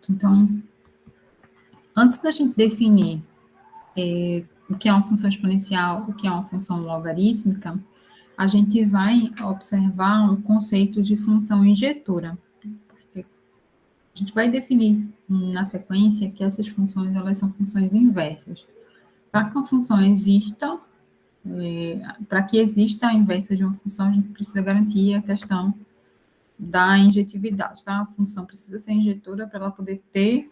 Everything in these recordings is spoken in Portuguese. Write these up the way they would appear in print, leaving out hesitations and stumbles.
Então, antes da gente definir o que é uma função exponencial, o que é uma função logarítmica, a gente vai observar um conceito de função injetora. Porque a gente vai definir na sequência que essas funções, elas são funções inversas. Para que uma função exista, para que exista a inversa de uma função, a gente precisa garantir a questão da injetividade, tá? A função precisa ser injetora para ela poder ter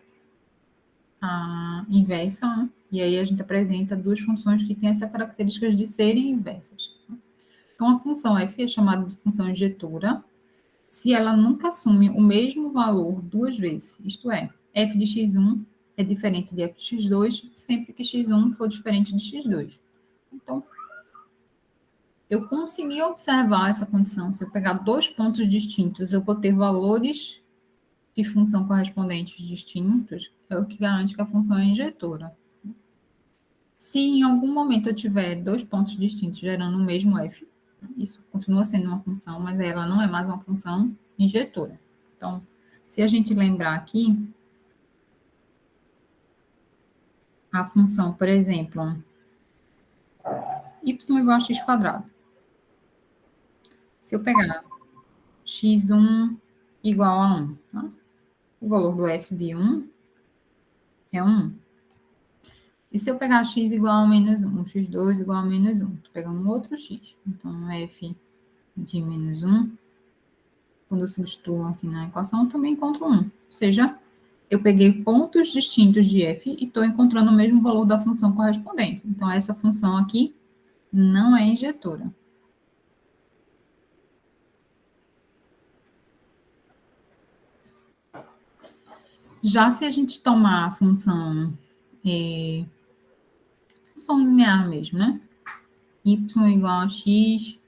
a inversa, né? E aí a gente apresenta duas funções que têm essa característica de serem inversas. Então, a função f é chamada de função injetora se ela nunca assume o mesmo valor duas vezes, isto é, f de x1 é diferente de f de x2 sempre que x1 for diferente de x2. Então, eu consegui observar essa condição. Se eu pegar dois pontos distintos, eu vou ter valores de função correspondentes distintos, é o que garante que a função é injetora. Se em algum momento eu tiver dois pontos distintos gerando o mesmo f, isso continua sendo uma função, mas ela não é mais uma função injetora. Então, se a gente lembrar aqui, a função, por exemplo, y igual a x quadrado. Se eu pegar x1 igual a 1, tá? O valor do f de 1 é 1. E se eu pegar x igual a menos 1, x2 igual a menos 1, estou pegando um outro x. Então, f de menos 1, quando eu substituo aqui na equação, eu também encontro 1. Ou seja, eu peguei pontos distintos de f e estou encontrando o mesmo valor da função correspondente. Então, essa função aqui não é injetora. Já se a gente tomar a função linear mesmo, né? Y igual a x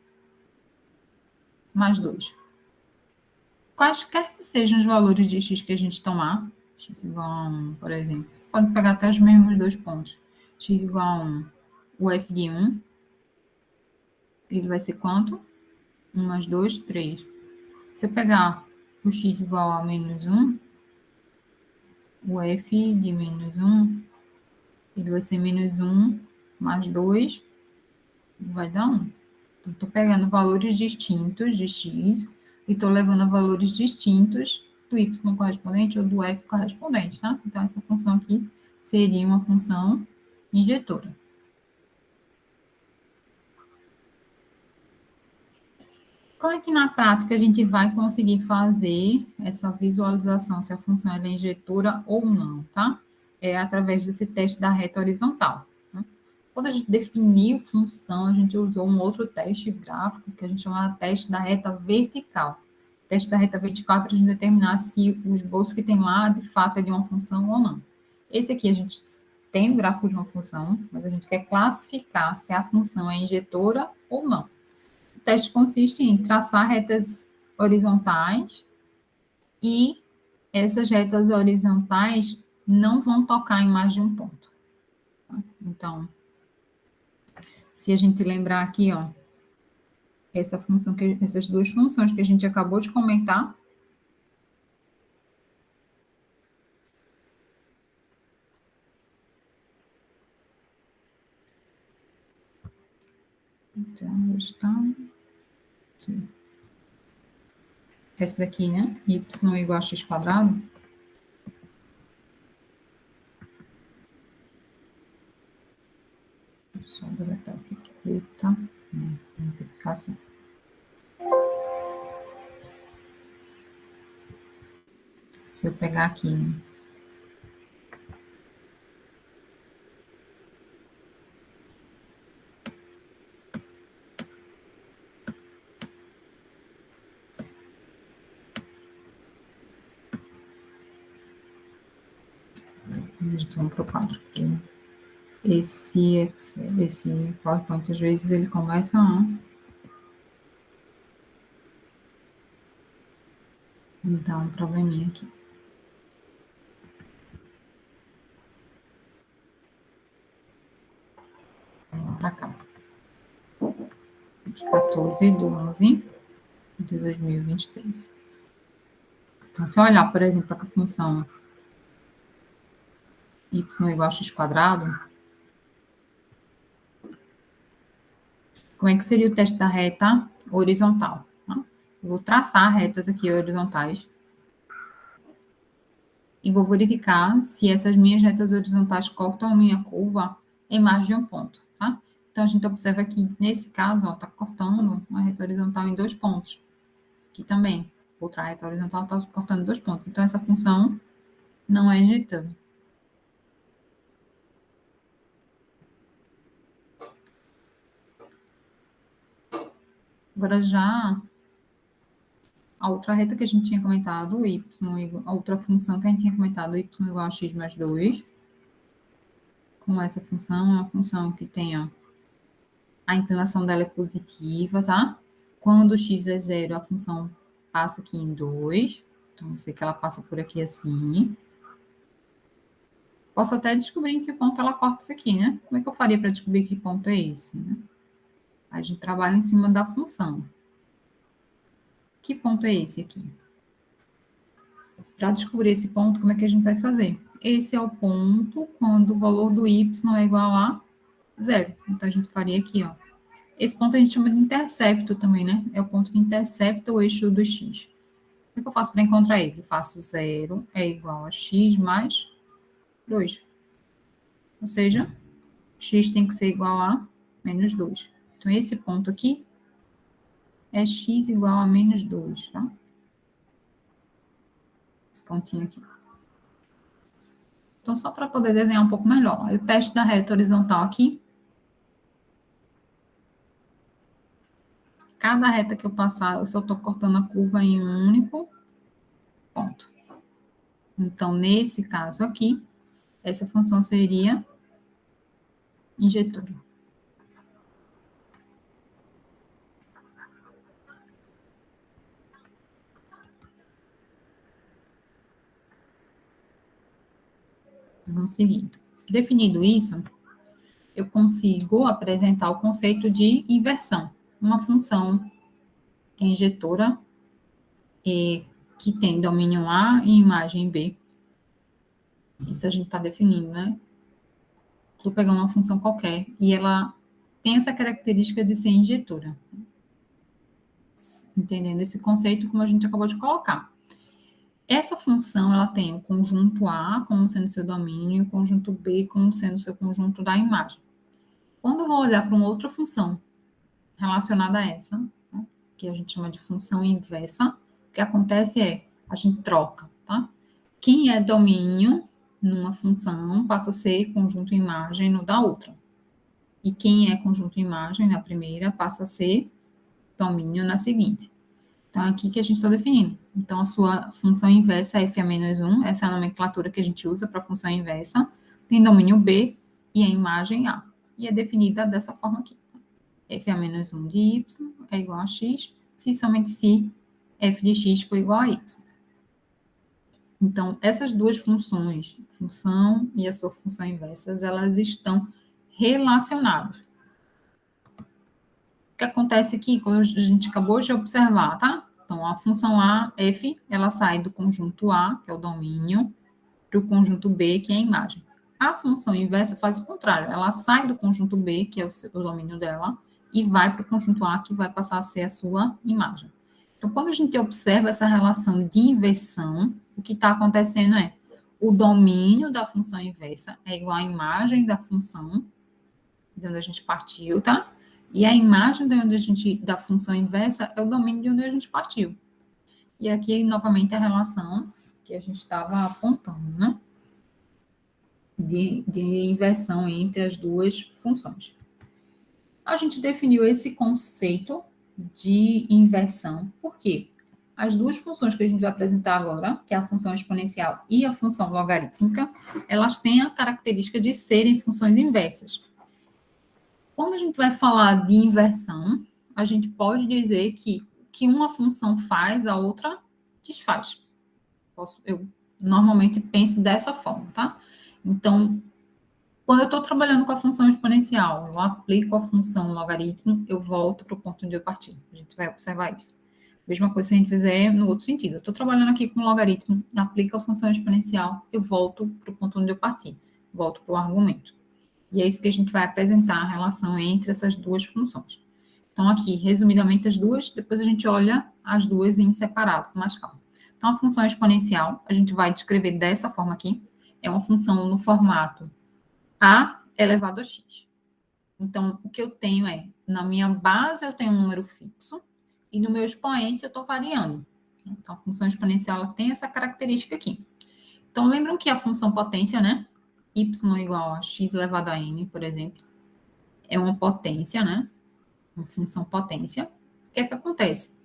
mais 2. Quaisquer que sejam os valores de x que a gente tomar, x igual a 1, por exemplo, pode pegar até os mesmos dois pontos. X igual a 1, o f de 1, ele vai ser quanto? 1 mais 2, 3. Se eu pegar o x igual a menos 1, o f de menos 1, ele vai ser menos 1 mais 2, vai dar 1. Então, estou pegando valores distintos de x e estou levando a valores distintos do y correspondente ou do f correspondente, tá? Então, essa função aqui seria uma função injetora. Como é que na prática a gente vai conseguir fazer essa visualização, se a função é injetora ou não, tá? É através desse teste da reta horizontal. Tá? Quando a gente definiu função, a gente usou um outro teste gráfico que a gente chama de teste da reta vertical. O teste da reta vertical é para a gente determinar se o esboço que tem lá, de fato, é de uma função ou não. Esse aqui a gente tem o gráfico de uma função, mas a gente quer classificar se a função é injetora ou não. O teste consiste em traçar retas horizontais e essas retas horizontais não vão tocar em mais de um ponto. Tá? Então, se a gente lembrar aqui, ó, essas duas funções que a gente acabou de comentar, então, está aqui. Essa daqui, né? Y igual a x quadrado. Só deletar essa aqui, tá? Não tem que ficar assim. Se eu pegar aqui, né? Vamos para o quadro aqui. Esse PowerPoint, às vezes, ele começa a dar um probleminha aqui. Vamos para cá. 14/12 de 2023. Então, se eu olhar, por exemplo, para a função y igual a x quadrado, como é que seria o teste da reta horizontal? Tá? Eu vou traçar retas aqui horizontais e vou verificar se essas minhas retas horizontais cortam a minha curva em mais de um ponto, tá? Então, a gente observa que, nesse caso, está cortando uma reta horizontal em 2 pontos. Aqui também, outra reta horizontal está cortando 2 pontos. Então, essa função não é injetável. Agora, já a outra reta que a gente tinha comentado, y igual, a outra função que a gente tinha comentado, y igual a x mais 2. Como essa função é uma função que tem, ó, a inclinação dela é positiva, tá? Quando x é 0, a função passa aqui em 2. Então, eu sei que ela passa por aqui assim. Posso até descobrir em que ponto ela corta isso aqui, né? Como é que eu faria para descobrir que ponto é esse, né? A gente trabalha em cima da função. Que ponto é esse aqui? Para descobrir esse ponto, como é que a gente vai fazer? Esse é o ponto quando o valor do y é igual a 0. Então, a gente faria aqui, ó. Esse ponto a gente chama de intercepto também, né? É o ponto que intercepta o eixo do x. O que eu faço para encontrar ele? Eu faço 0 é igual a x mais 2. Ou seja, x tem que ser igual a menos 2. Então, esse ponto aqui é x igual a menos 2, tá? Esse pontinho aqui. Então, só para poder desenhar um pouco melhor. O teste da reta horizontal aqui. Cada reta que eu passar, eu só estou cortando a curva em um único ponto. Então, nesse caso aqui, essa função seria injetora. Vamos seguir. Definido isso, eu consigo apresentar o conceito de inversão. Uma função injetora que tem domínio A e imagem B. Isso a gente está definindo, né? Estou pegando uma função qualquer e ela tem essa característica de ser injetora. Entendendo esse conceito como a gente acabou de colocar. Essa função, ela tem o conjunto A como sendo seu domínio e o conjunto B como sendo seu conjunto da imagem. Quando eu vou olhar para uma outra função relacionada a essa, né, que a gente chama de função inversa, o que acontece é, a gente troca, tá? Quem é domínio numa função passa a ser conjunto imagem no da outra. E quem é conjunto imagem na primeira passa a ser domínio na seguinte. Então, é aqui que a gente está definindo. Então, a sua função inversa é f a menos 1, essa é a nomenclatura que a gente usa para a função inversa, tem domínio B e a imagem A. E é definida dessa forma aqui. F a menos 1 de y é igual a x, se somente se f de x for igual a y. Então, essas duas funções, função e a sua função inversa, elas estão relacionadas. O que acontece aqui, quando a gente acabou de observar, tá? Então, a função A, f, ela sai do conjunto A, que é o domínio, para o conjunto B, que é a imagem. A função inversa faz o contrário, ela sai do conjunto B, que é o domínio dela, e vai para o conjunto A, que vai passar a ser a sua imagem. Então, quando a gente observa essa relação de inversão, o que está acontecendo é o domínio da função inversa é igual à imagem da função de onde a gente partiu, tá? E a imagem da função inversa é o domínio de onde a gente partiu. E aqui, novamente, a relação que a gente estava apontando, né? De inversão entre as duas funções. A gente definiu esse conceito de inversão, por quê? As duas funções que a gente vai apresentar agora, que é a função exponencial e a função logarítmica, elas têm a característica de serem funções inversas. Quando a gente vai falar de inversão, a gente pode dizer que uma função faz, a outra desfaz. Eu normalmente penso dessa forma, tá? Então, quando eu estou trabalhando com a função exponencial, eu aplico a função logaritmo, eu volto para o ponto onde eu parti. A gente vai observar isso. Mesma coisa se a gente fizer no outro sentido. Eu estou trabalhando aqui com logaritmo, aplico a função exponencial, eu volto para o ponto onde eu parti. Volto para o argumento. E é isso que a gente vai apresentar, a relação entre essas duas funções. Então, aqui, resumidamente, as duas, depois a gente olha as duas em separado, com mais calma. Então, a função exponencial, a gente vai descrever dessa forma aqui, é uma função no formato a elevado a x. Então, o que eu tenho é, na minha base eu tenho um número fixo, e no meu expoente eu estou variando. Então, a função exponencial ela tem essa característica aqui. Então, lembram que a função potência, né? Y igual a x elevado a n, por exemplo, é uma potência, né? Uma função potência. O que é que acontece?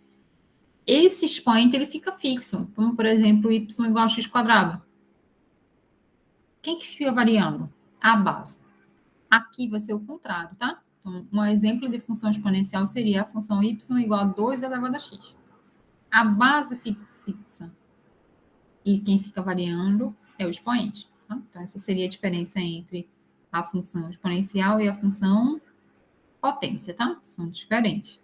Esse expoente, ele fica fixo. Como, por exemplo, y igual a x quadrado. Quem que fica variando? A base. Aqui vai ser o contrário, tá? Então, um exemplo de função exponencial seria a função y igual a 2 elevado a x. A base fica fixa. E quem fica variando é o expoente. Tá? Então, essa seria a diferença entre a função exponencial e a função potência, tá? São diferentes.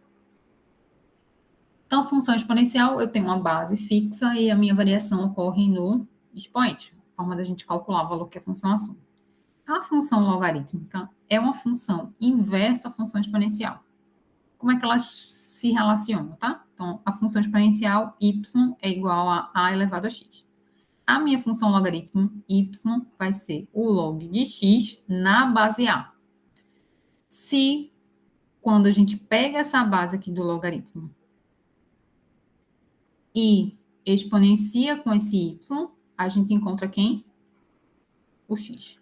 Então, função exponencial, eu tenho uma base fixa e a minha variação ocorre no expoente, forma da gente calcular o valor que a função assume. A função logarítmica é uma função inversa à função exponencial. Como é que elas se relacionam, tá? Então, a função exponencial, y é igual a elevado a x. A minha função logaritmo, y, vai ser o log de x na base a. Se, quando a gente pega essa base aqui do logaritmo e exponencia com esse y, a gente encontra quem? O x.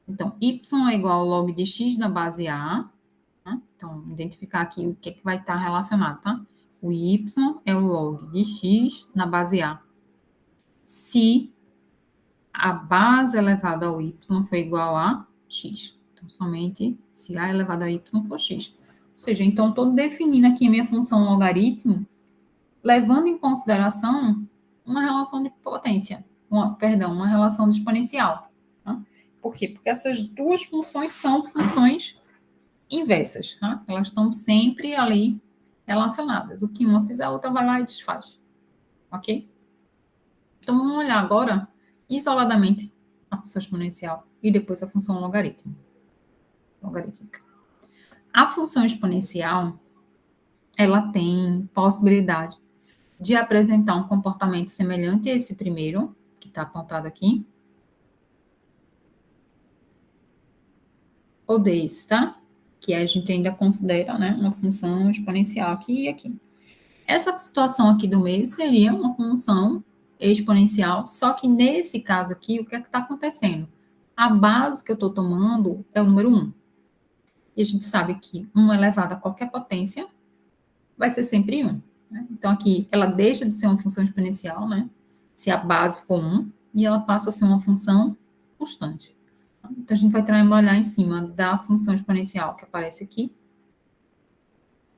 Então, y é igual ao log de x na base a. Tá? Então, identificar aqui o que, é que vai estar relacionado, tá? O y é o log de x na base a. Se a base elevada ao y for igual a x. Então, somente se a elevado a y for x. Ou seja, então, estou definindo aqui a minha função logaritmo, levando em consideração uma relação de potência, uma relação de exponencial. Tá? Por quê? Porque essas duas funções são funções inversas. Tá? Elas estão sempre ali relacionadas. O que uma fizer, a outra vai lá e desfaz. Ok? Então, vamos olhar agora, isoladamente, a função exponencial e depois a função logarítmica. A função exponencial, ela tem possibilidade de apresentar um comportamento semelhante a esse primeiro, que está apontado aqui, ou desse, tá? Que a gente ainda considera, né, uma função exponencial aqui e aqui. Essa situação aqui do meio seria uma função exponencial, só que nesse caso aqui, o que é que está acontecendo? A base que eu estou tomando é o número 1. E a gente sabe que 1 elevado a qualquer potência vai ser sempre 1. Né? Então, aqui, ela deixa de ser uma função exponencial, né? Se a base for 1, e ela passa a ser uma função constante. Então, a gente vai trabalhar em cima da função exponencial que aparece aqui,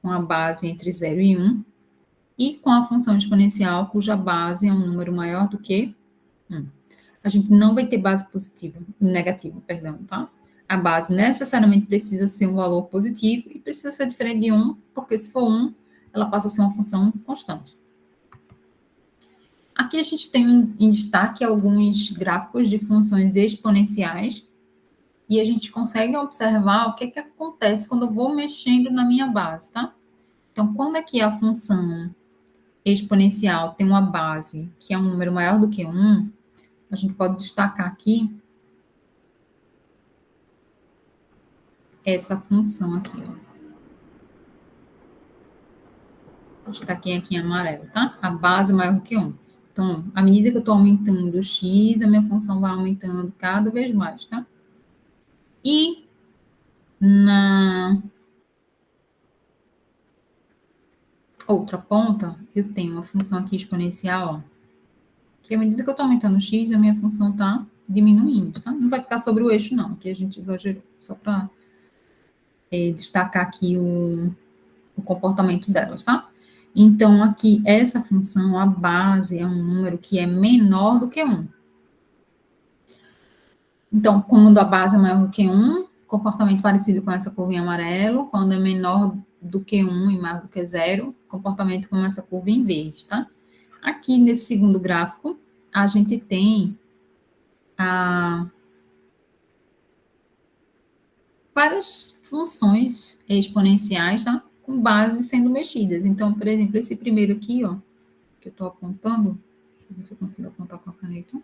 com a base entre 0 e 1, e com a função exponencial cuja base é um número maior do que 1. A gente não vai ter base positiva, negativa, perdão, tá? A base necessariamente precisa ser um valor positivo e precisa ser diferente de 1, porque se for 1, ela passa a ser uma função constante. Aqui a gente tem em destaque alguns gráficos de funções exponenciais e a gente consegue observar o que é que acontece quando eu vou mexendo na minha base, tá? Então, quando aqui a função exponencial tem uma base que é um número maior do que 1, a gente pode destacar aqui essa função aqui, ó. Destaquei aqui em amarelo, tá? A base é maior do que 1. Então, à medida que eu estou aumentando o x, a minha função vai aumentando cada vez mais, tá? E na outra ponta, eu tenho uma função aqui exponencial, ó, que à medida que eu estou aumentando o x, a minha função está diminuindo, tá? Não vai ficar sobre o eixo, não. Aqui a gente exagerou, só para destacar aqui o comportamento delas, tá? Então, aqui, essa função, a base é um número que é menor do que 1. Então, quando a base é maior do que 1, comportamento parecido com essa curva em amarelo. Quando é menor do que 1 e maior do que 0, comportamento como essa curva em verde, tá? Aqui, nesse segundo gráfico, a gente tem a várias funções exponenciais, tá? Com bases sendo mexidas. Então, por exemplo, esse primeiro aqui, ó, que eu estou apontando, deixa eu ver se eu consigo apontar com a caneta.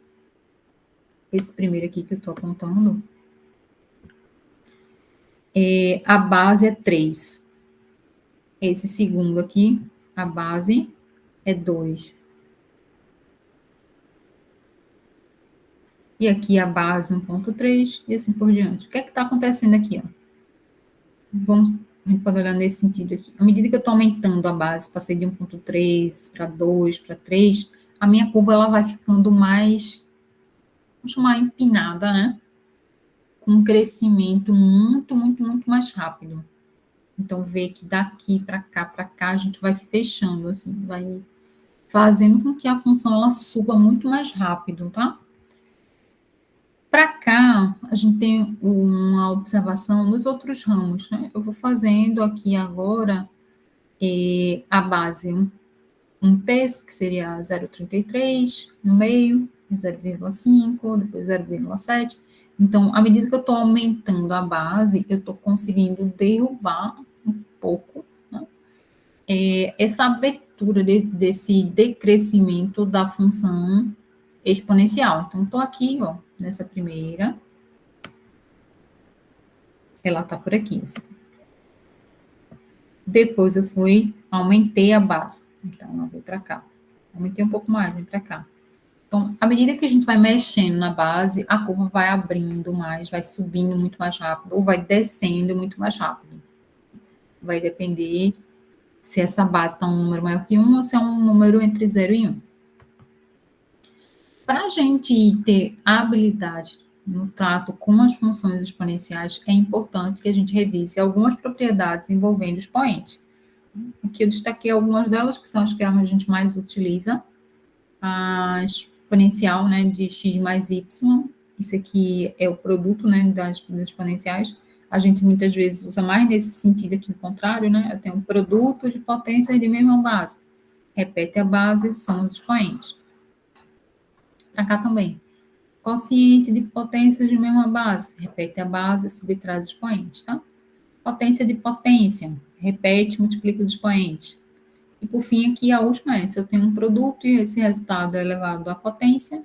Esse primeiro aqui que eu estou apontando, a base é 3. Esse segundo aqui, a base é 2. E aqui a base 1.3 e assim por diante. O que é que está acontecendo aqui, ó? A gente pode olhar nesse sentido aqui. À medida que eu estou aumentando a base, passei de 1.3 para 2, para 3, a minha curva ela vai ficando mais, vamos chamar empinada, né? Com um crescimento muito, muito, muito mais rápido. Então, vê que daqui para cá, a gente vai fechando, assim, vai fazendo com que a função ela suba muito mais rápido, tá? Para cá, a gente tem uma observação nos outros ramos, né? Eu vou fazendo aqui agora a base, um terço, que seria 0,33, no meio, 0,5, depois 0,7. Então, à medida que eu estou aumentando a base, eu estou conseguindo derrubar um pouco, né? Essa abertura desse decrescimento da função exponencial. Então, estou aqui, ó, nessa primeira, ela está por aqui, assim. Depois eu aumentei a base. Então, ela veio para cá. Aumentei um pouco mais, vem para cá. Então, à medida que a gente vai mexendo na base, a curva vai abrindo mais, vai subindo muito mais rápido, ou vai descendo muito mais rápido. Vai depender se essa base está um número maior que 1 ou se é um número entre 0 e 1. Para a gente ter habilidade no trato com as funções exponenciais, é importante que a gente revise algumas propriedades envolvendo o expoente. Aqui eu destaquei algumas delas, que são as que a gente mais utiliza. A exponencial, né, de x mais y. Isso aqui é o produto, né, das exponenciais. A gente muitas vezes usa mais nesse sentido aqui, o contrário, né? Eu tenho um produto de potências de mesma base. Repete a base, soma os expoentes. Para cá também. Quociente de potências de mesma base. Repete a base, subtrai os expoentes, tá? Potência de potência. Repete, multiplica os expoentes. E por fim, aqui a última é, se eu tenho um produto e esse resultado é elevado à potência,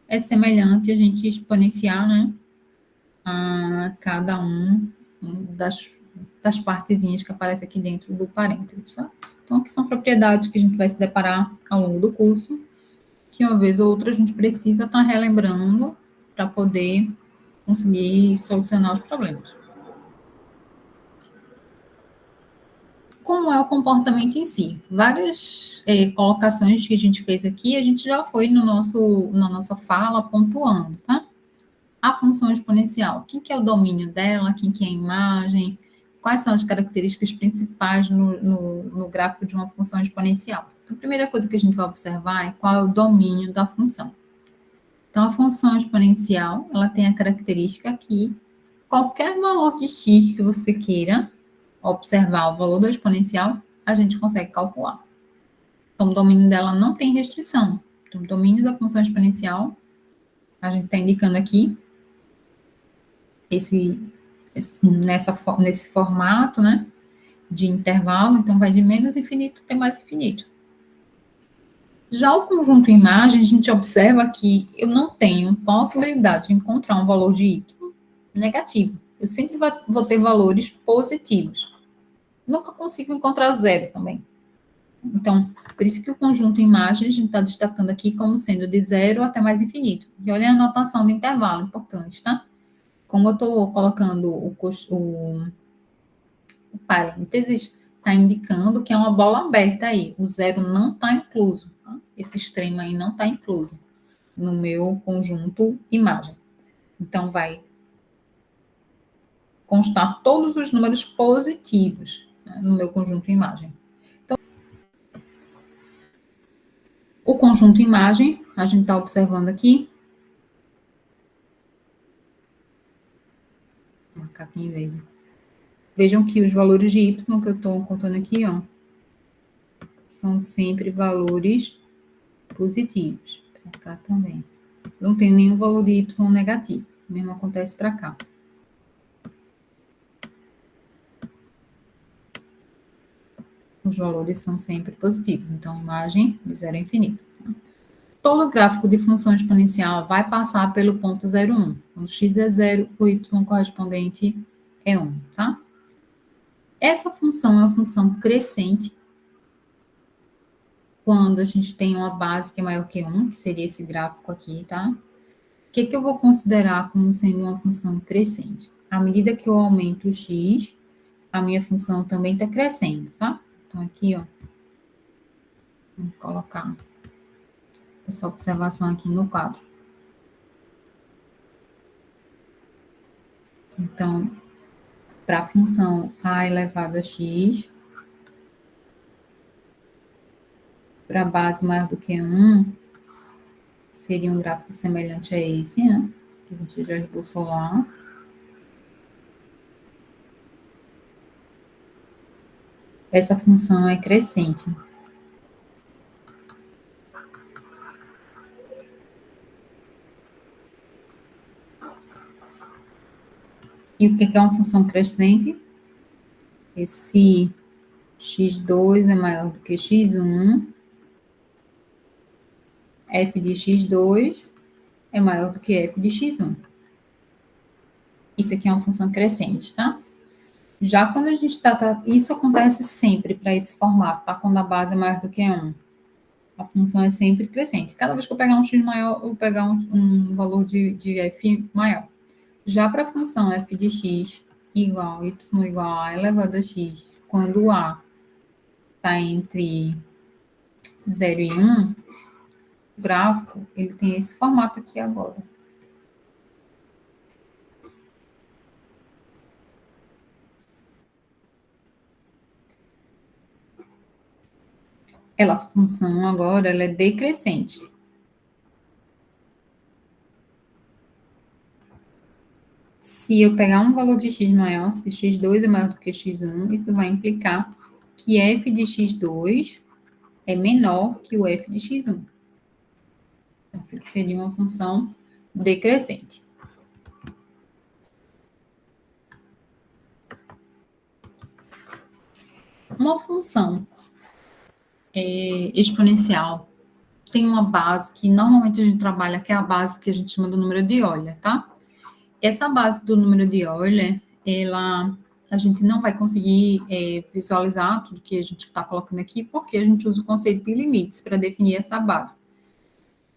é semelhante a gente exponenciar, né, a cada das partezinhas que aparece aqui dentro do parênteses, tá? Então, aqui são propriedades que a gente vai se deparar ao longo do curso, que uma vez ou outra a gente precisa estar relembrando para poder conseguir solucionar os problemas. Como é o comportamento em si? Várias colocações que a gente fez aqui, a gente já foi na nossa fala pontuando, tá? A função exponencial, quem que é o domínio dela, quem que é a imagem, quais são as características principais no gráfico de uma função exponencial. Então, a primeira coisa que a gente vai observar é qual é o domínio da função. Então, a função exponencial, ela tem a característica que qualquer valor de x que você queira observar o valor da exponencial, a gente consegue calcular. Então, o domínio dela não tem restrição. Então, o domínio da função exponencial, a gente está indicando aqui, nesse formato, né, de intervalo, então vai de menos infinito até mais infinito. Já o conjunto imagem, a gente observa que eu não tenho possibilidade de encontrar um valor de y negativo. Eu sempre vou ter valores positivos. Nunca consigo encontrar zero também. Então, por isso que o conjunto imagem a gente está destacando aqui como sendo de zero até mais infinito. E olha a anotação do intervalo, importante, tá? Como eu estou colocando o parênteses, está indicando que é uma bola aberta aí. O zero não está incluso. Tá? Esse extremo aí não está incluso no meu conjunto imagem. Então, vai constar todos os números positivos, né, no meu conjunto imagem. Então, o conjunto imagem, a gente está observando aqui. Vou marcar aqui em verde. Vejam que os valores de y que eu estou contando aqui, ó, são sempre valores positivos. Para cá também. Não tem nenhum valor de y negativo. O mesmo acontece para cá. os valores são sempre positivos. Então, imagem de 0 a infinito. Todo gráfico de função exponencial vai passar pelo ponto 0,1. Quando x é 0, o y correspondente é 1, tá? Essa função é uma função crescente quando a gente tem uma base que é maior que 1, que seria esse gráfico aqui, tá? O que eu vou considerar como sendo uma função crescente? À medida que eu aumento o x, a minha função também está crescendo, tá? Então, aqui, ó, vou colocar essa observação aqui no quadro. Então, para a função a elevado a x, para a base maior do que 1, seria um gráfico semelhante a esse, né? Que a gente já esboçou lá. Essa função é crescente. E o que é uma função crescente? Se x2 é maior do que x1, f de x2 é maior do que f de x1. Isso aqui é uma função crescente, tá? Já quando a gente está... Isso acontece sempre para esse formato, tá? Quando a base é maior do que 1. A função é sempre crescente. Cada vez que eu pegar um x maior, eu vou pegar um valor de f maior. Já para a função f de x igual y igual a elevado a x, quando o a está entre 0 e 1, o gráfico ele tem esse formato aqui agora. A função agora ela é decrescente. Se eu pegar um valor de x maior, se x2 é maior do que x1, isso vai implicar que f de x2 é menor que o f de x1. Essa aqui seria uma função decrescente. Uma função exponencial tem uma base que normalmente a gente trabalha, que é a base que a gente chama do número de Euler, tá? Essa base do número de Euler, a gente não vai conseguir visualizar tudo que a gente está colocando aqui, porque a gente usa o conceito de limites para definir essa base.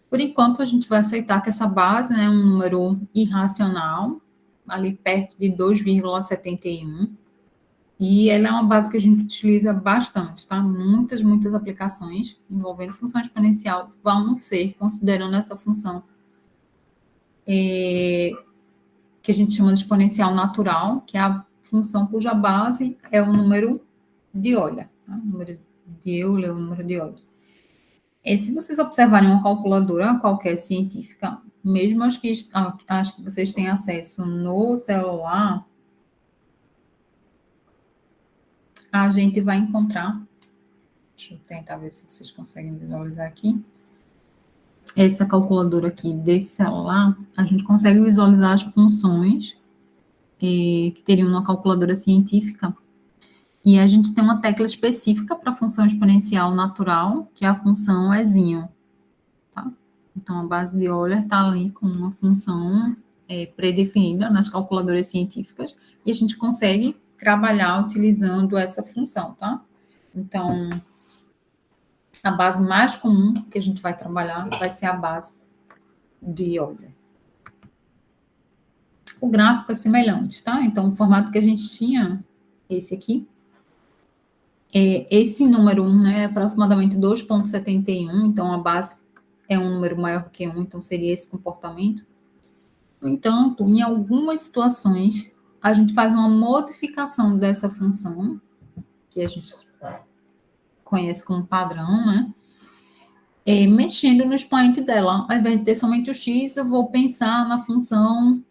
Por enquanto, a gente vai aceitar que essa base é um número irracional, ali perto de 2,71, e ela é uma base que a gente utiliza bastante, tá? Muitas aplicações envolvendo função exponencial vão ser considerando essa função que a gente chama de exponencial natural, que é a função cuja base é o número de Euler, tá? O número de Euler, o número de Euler. Se vocês observarem uma calculadora qualquer científica, mesmo as que vocês têm acesso no celular, a gente vai encontrar, deixa eu tentar ver se vocês conseguem visualizar aqui, essa calculadora aqui desse celular, a gente consegue visualizar as funções que teriam uma calculadora científica, e a gente tem uma tecla específica para a função exponencial natural, que é a função Ezinho, tá? Então, a base de Euler está ali com uma função pré-definida nas calculadoras científicas, e a gente consegue trabalhar utilizando essa função, tá? Então, a base mais comum que a gente vai trabalhar vai ser a base de Euler. O gráfico é semelhante, tá? Então, o formato que a gente tinha, esse aqui, esse número 1, né, é aproximadamente 2,71, então a base é um número maior que 1, então seria esse comportamento. No entanto, em algumas situações, a gente faz uma modificação dessa função, que a gente conhece como padrão, né? Mexendo no expoente dela. Ao invés de ter somente o x, eu vou pensar na função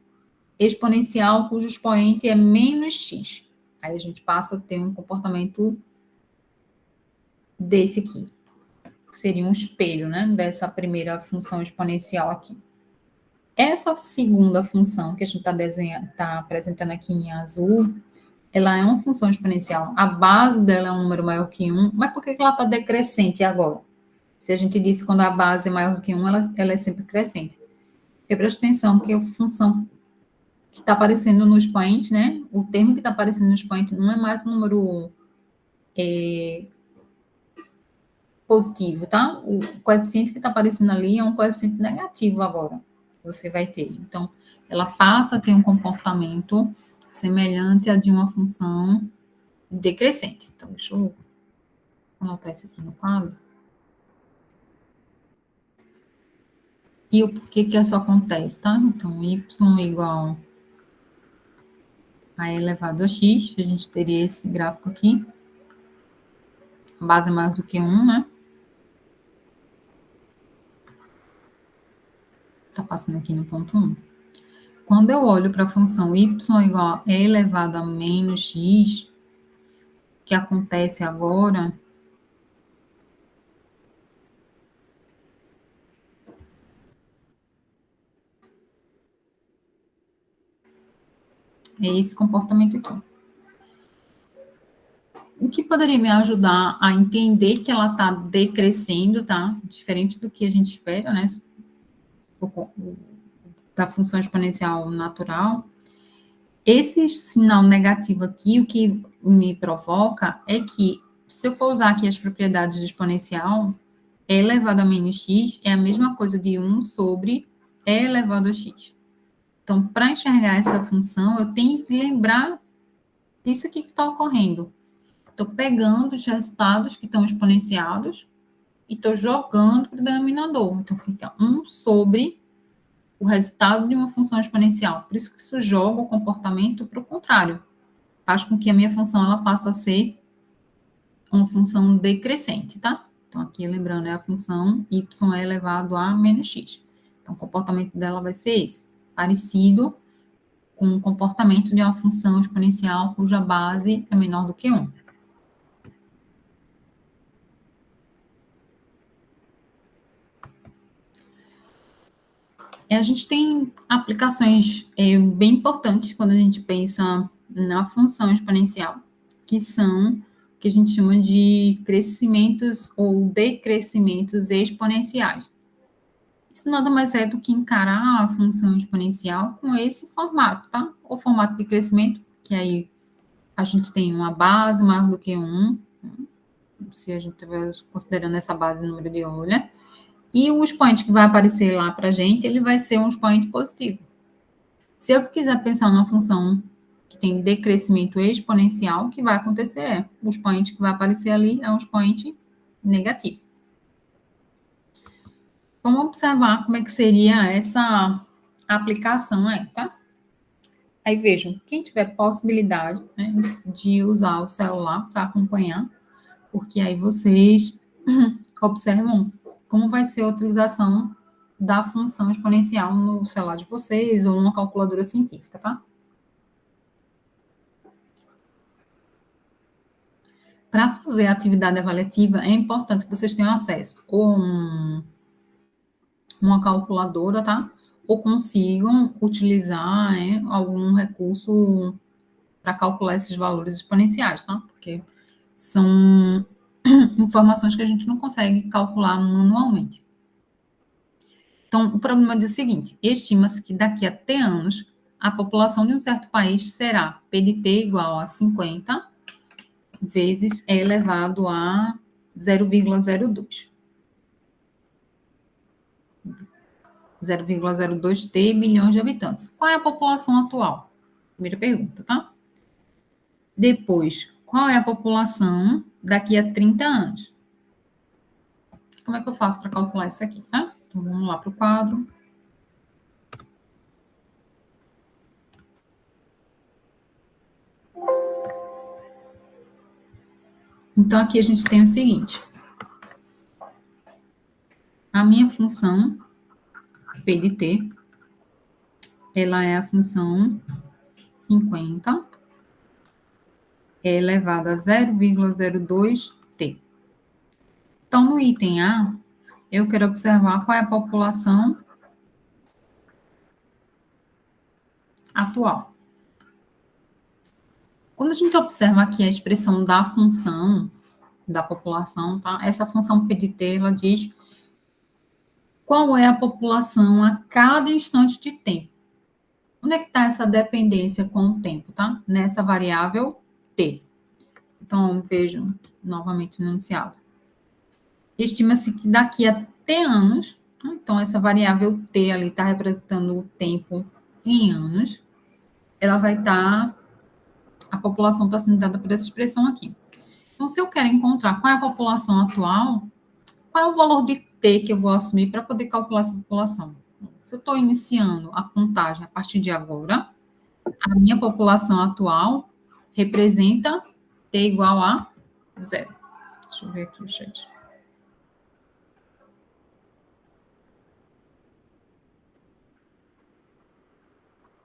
exponencial cujo expoente é menos x. Aí a gente passa a ter um comportamento desse aqui, que seria um espelho, né, dessa primeira função exponencial aqui. Essa segunda função que a gente está apresentando aqui em azul ela é uma função exponencial, a base dela é um número maior que 1, mas por que ela está decrescente agora? Se a gente disse que quando a base é maior do que 1, ela é sempre crescente. Porque presta atenção que a função que está aparecendo no expoente, né? O termo que está aparecendo no expoente não é mais um número positivo, tá? O coeficiente que está aparecendo ali é um coeficiente negativo agora, que você vai ter. Então, ela passa a ter um comportamento semelhante a de uma função decrescente. Então, deixa eu anotar isso aqui no quadro. E o porquê que isso acontece, tá? Então, y igual a elevado a x, a gente teria esse gráfico aqui. A base é maior do que 1, né? Está passando aqui no ponto 1. Quando eu olho para a função y igual a e elevado a menos x, o que acontece agora é esse comportamento aqui. O que poderia me ajudar a entender que ela está decrescendo, tá? Diferente do que a gente espera, né? Da função exponencial natural. Esse sinal negativo aqui, o que me provoca é que, se eu for usar aqui as propriedades de exponencial, e elevado a menos x é a mesma coisa de 1 sobre e elevado a x. Então, para enxergar essa função, eu tenho que lembrar disso aqui que está ocorrendo. Estou pegando os resultados que estão exponenciados e estou jogando para o denominador. Então, fica 1 sobre o resultado de uma função exponencial. Por isso que isso joga o comportamento para o contrário. Faz com que a minha função ela passe a ser uma função decrescente, tá? Então, aqui, lembrando, é a função y é elevado a menos x. Então, o comportamento dela vai ser esse. Parecido com o comportamento de uma função exponencial cuja base é menor do que 1. A gente tem aplicações bem importantes quando a gente pensa na função exponencial, que são o que a gente chama de crescimentos ou decrescimentos exponenciais. Isso nada mais é do que encarar a função exponencial com esse formato, tá? O formato de crescimento, que aí a gente tem uma base maior do que 1, se a gente estiver considerando essa base número de Euler, e o expoente que vai aparecer lá para a gente, ele vai ser um expoente positivo. Se eu quiser pensar numa função que tem decrescimento exponencial, o que vai acontecer é, o expoente que vai aparecer ali é um expoente negativo. Vamos observar como é que seria essa aplicação aí, tá? Aí vejam, quem tiver possibilidade, né, de usar o celular para acompanhar, porque aí vocês observam como vai ser a utilização da função exponencial no celular de vocês ou numa calculadora científica, tá? Para fazer a atividade avaliativa, é importante que vocês tenham acesso ou uma calculadora, tá? Ou consigam utilizar algum recurso para calcular esses valores exponenciais, tá? Porque são informações que a gente não consegue calcular manualmente. Então, o problema diz o seguinte: estima-se que daqui a T anos, a população de um certo país será P de T igual a 50 vezes E elevado a 0,02. 0,02T milhões de habitantes. Qual é a população atual? Primeira pergunta, tá? Depois, qual é a população daqui a 30 anos? Como é que eu faço para calcular isso aqui, tá? Então, vamos lá para o quadro. Então, aqui a gente tem o seguinte. A minha função, P de T, ela é a função 50 elevado a 0,02T. Então, no item A, eu quero observar qual é a população atual. Quando a gente observa aqui a expressão da função da população, tá? Essa função PDT, ela diz qual é a população a cada instante de tempo. Onde é que está essa dependência com o tempo, tá? Nessa variável T. Então, vejam novamente no enunciado. Estima-se que daqui a T anos, tá? Então essa variável T ali está representando o tempo em anos, ela vai estar, a população está sendo dada por essa expressão aqui. Então, se eu quero encontrar qual é a população atual, qual é o valor de T que eu vou assumir para poder calcular essa população? Se eu estou iniciando a contagem a partir de agora, a minha população atual representa T igual a 0. Deixa eu ver aqui o chat.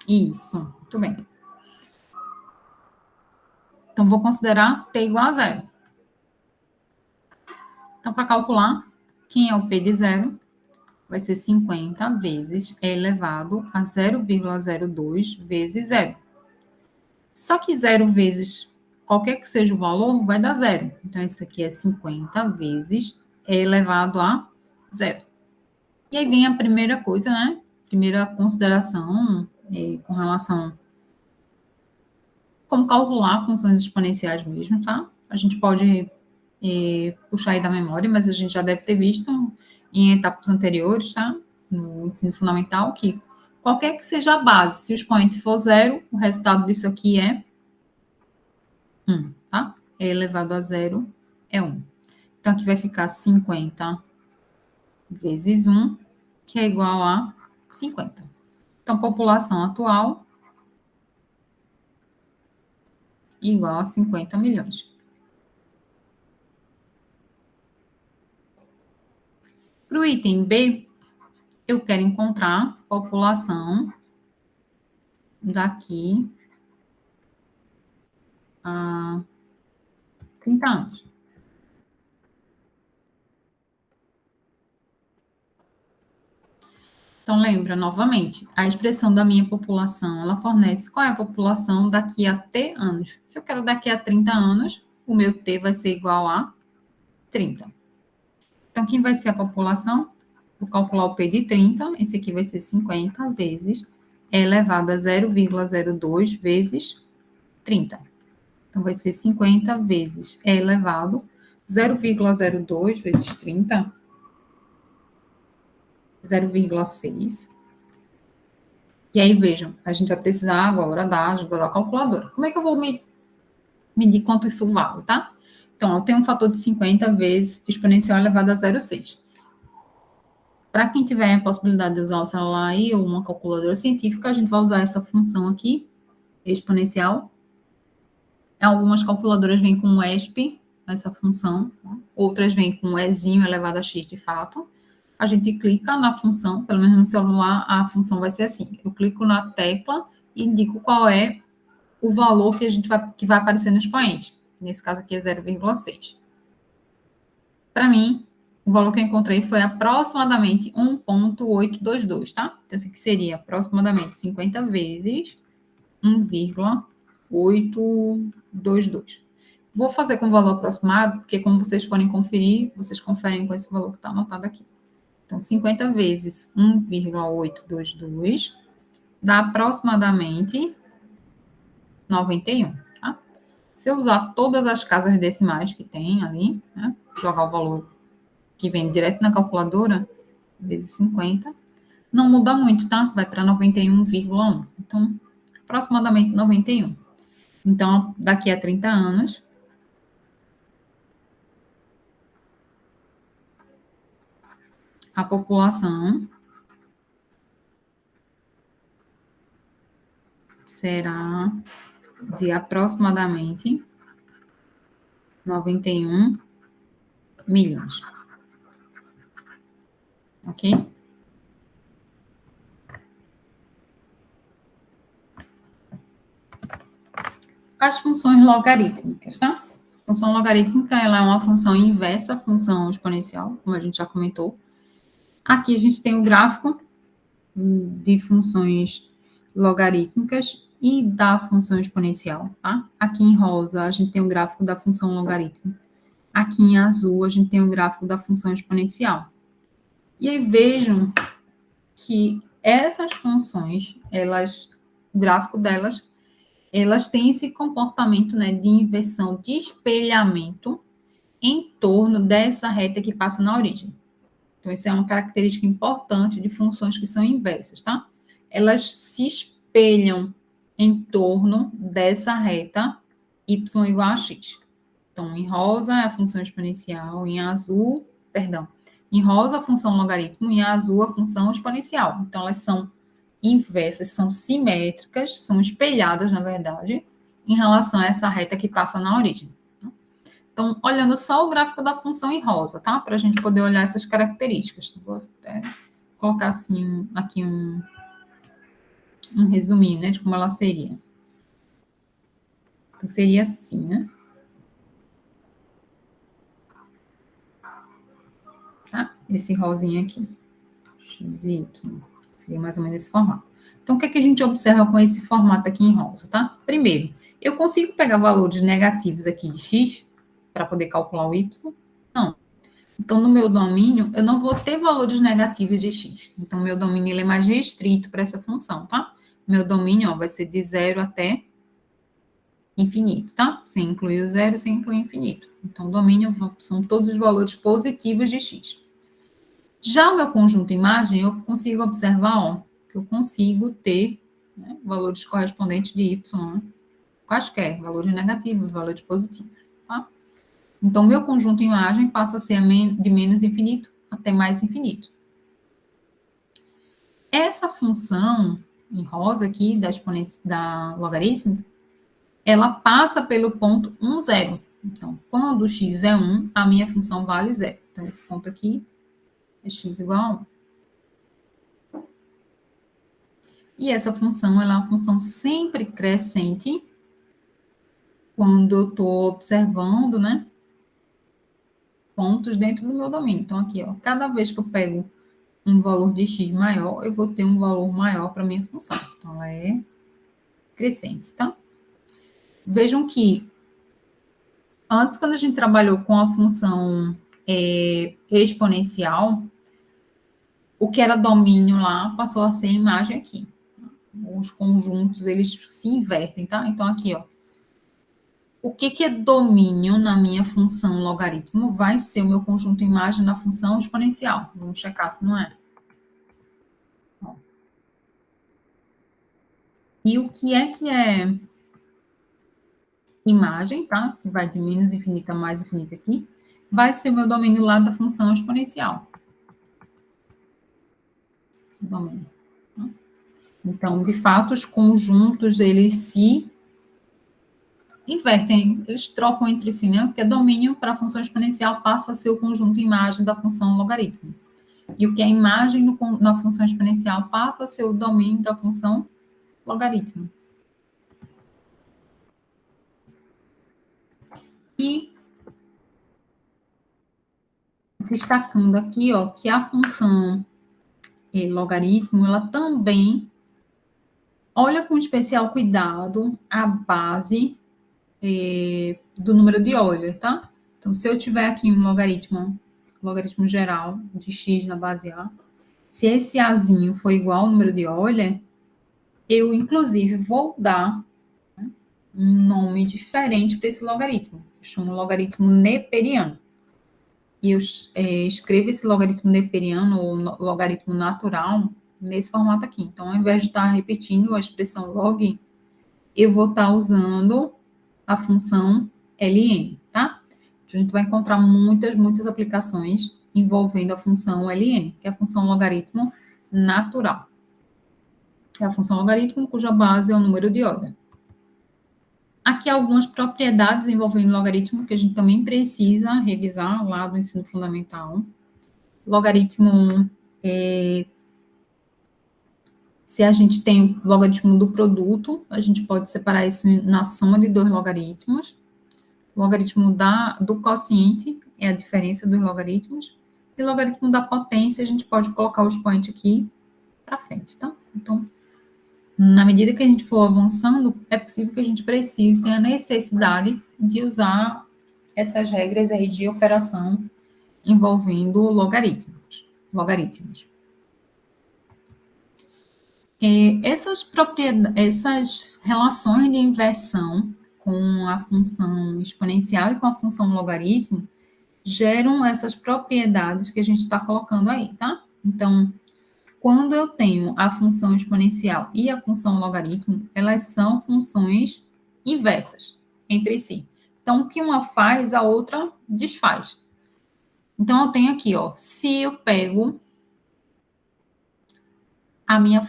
Isso, muito bem. Então, vou considerar T igual a 0. Então, para calcular, quem é o P de 0? Vai ser 50 vezes E elevado a 0,02 vezes 0. Só que 0 vezes qualquer que seja o valor, vai dar 0. Então, isso aqui é 50 vezes E elevado a 0. E aí vem a primeira coisa, né? Primeira consideração com relação a como calcular funções exponenciais mesmo, tá? A gente pode puxar aí da memória, mas a gente já deve ter visto em etapas anteriores, tá? No ensino fundamental, que qualquer que seja a base, se o expoente for 0, o resultado disso aqui é 1, tá? E elevado a 0 é 1. Então, aqui vai ficar 50 vezes 1, que é igual a 50. Então, população atual igual a 50 milhões. Para o item B, eu quero encontrar população daqui a 30 anos. Então, lembra, novamente, a expressão da minha população, ela fornece qual é a população daqui a T anos. Se eu quero daqui a 30 anos, o meu T vai ser igual a 30. Então, quem vai ser a população? Vou calcular o P de 30, esse aqui vai ser 50 vezes E elevado a 0,02 vezes 30. Então, vai ser 50 vezes E elevado a 0,02 vezes 30, 0,6. E aí, vejam, a gente vai precisar agora da ajuda da calculadora. Como é que eu vou medir quanto isso vale, tá? Então, eu tenho um fator de 50 vezes exponencial elevado a 0,6. Para quem tiver a possibilidade de usar o celular aí ou uma calculadora científica, a gente vai usar essa função aqui, exponencial. Algumas calculadoras vêm com ESP, essa função, outras vêm com Ezinho elevado a x de fato. A gente clica na função, pelo menos no celular, a função vai ser assim. Eu clico na tecla e indico qual é o valor que vai aparecer no expoente. Nesse caso aqui é 0,6. Para mim, o valor que eu encontrei foi aproximadamente 1,822, tá? Então, isso aqui seria aproximadamente 50 vezes 1,822. Vou fazer com o valor aproximado, porque como vocês forem conferir, vocês conferem com esse valor que está anotado aqui. Então, 50 vezes 1,822 dá aproximadamente 91, tá? Se eu usar todas as casas decimais que tem ali, né, jogar o valor que vem direto na calculadora, vezes 50, não muda muito, tá? Vai para 91,1. Então, aproximadamente 91. Então, daqui a 30 anos, a população será de aproximadamente 91 milhões. Ok? As funções logarítmicas, tá? A função logarítmica, ela é uma função inversa à função exponencial, como a gente já comentou. Aqui a gente tem o gráfico de funções logarítmicas e da função exponencial, tá? Aqui em rosa, a gente tem o gráfico da função logaritmo. Aqui em azul, a gente tem o gráfico da função exponencial. E aí vejam que essas funções, o gráfico delas, elas têm esse comportamento, né, de inversão, de espelhamento em torno dessa reta que passa na origem. Então, isso é uma característica importante de funções que são inversas, tá? Elas se espelham em torno dessa reta y igual a x. Então, em rosa é a função exponencial, em azul, perdão, em rosa a função logaritmo, em azul a função exponencial. Então, elas são inversas, são simétricas, são espelhadas, na verdade, em relação a essa reta que passa na origem. Então, olhando só o gráfico da função em rosa, tá? Para a gente poder olhar essas características. Vou até colocar assim, aqui um resuminho, né, de como ela seria. Então, seria assim, né? Tá? Esse rosinho aqui. X e Y. Seria mais ou menos esse formato. Então, o que é que a gente observa com esse formato aqui em rosa, tá? Primeiro, eu consigo pegar valores negativos aqui de x para poder calcular o y? Não. Então, no meu domínio, eu não vou ter valores negativos de x. Então, meu domínio ele é mais restrito para essa função, tá? Meu domínio, ó, vai ser de 0 até infinito, tá? Sem incluir o zero, sem incluir o infinito. Então, o domínio são todos os valores positivos de x. Já o meu conjunto imagem, eu consigo observar, ó, que eu consigo ter, né, valores correspondentes de y, né? Quaisquer, valores negativos, valores positivos, tá? Então, meu conjunto imagem passa a ser de menos infinito até mais infinito. Essa função em rosa aqui, da logaritmo, ela passa pelo ponto 1, 0. Então, quando o x é 1, a minha função vale 0. Então, esse ponto aqui é x igual a 1. E essa função, ela é uma função sempre crescente quando eu estou observando, né, pontos dentro do meu domínio. Então, aqui, ó, cada vez que eu pego um valor de x maior, eu vou ter um valor maior para minha função. Então, ela é crescente, tá? Vejam que antes, quando a gente trabalhou com a função exponencial, o que era domínio lá passou a ser imagem aqui. Os conjuntos, eles se invertem, tá? Então, aqui, ó. O que é domínio na minha função logaritmo vai ser o meu conjunto imagem na função exponencial. Vamos checar se não é. Ó. E o que é imagem, tá? Que vai de menos infinito a mais infinito aqui. Vai ser o meu domínio lá da função exponencial. Domínio. Então, de fato, os conjuntos, eles se invertem, eles trocam entre si, né? Porque domínio para a função exponencial passa a ser o conjunto imagem da função logaritmo. E o que é imagem na função exponencial passa a ser o domínio da função logaritmo. E destacando aqui, ó, que a função logaritmo, ela também olha com especial cuidado a base do número de Euler, tá? Então, se eu tiver aqui um logaritmo geral de x na base A, se esse Azinho for igual ao número de Euler, eu, inclusive, vou dar, né, um nome diferente para esse logaritmo. Eu chamo logaritmo neperiano. E eu escrevo esse logaritmo neperiano, ou logaritmo natural, nesse formato aqui. Então, ao invés de estar repetindo a expressão log, eu vou estar usando a função ln, tá? Então, a gente vai encontrar muitas aplicações envolvendo a função ln, que é a função logaritmo natural. É a função logaritmo cuja base é o número de Euler. Aqui algumas propriedades envolvendo logaritmo que a gente também precisa revisar lá do ensino fundamental. Logaritmo, se a gente tem o logaritmo do produto, a gente pode separar isso na soma de dois logaritmos. O logaritmo do quociente é a diferença dos logaritmos. E o logaritmo da potência, a gente pode colocar o expoente aqui para frente, tá? Então, na medida que a gente for avançando, é possível que a gente precise, tenha necessidade de usar essas regras aí de operação envolvendo logaritmos. Essas relações de inversão com a função exponencial e com a função logaritmo geram essas propriedades que a gente está colocando aí, tá? Então, quando eu tenho a função exponencial e a função logaritmo, elas são funções inversas entre si. Então, o que uma faz, a outra desfaz. Então, eu tenho aqui, ó, se eu pego a minha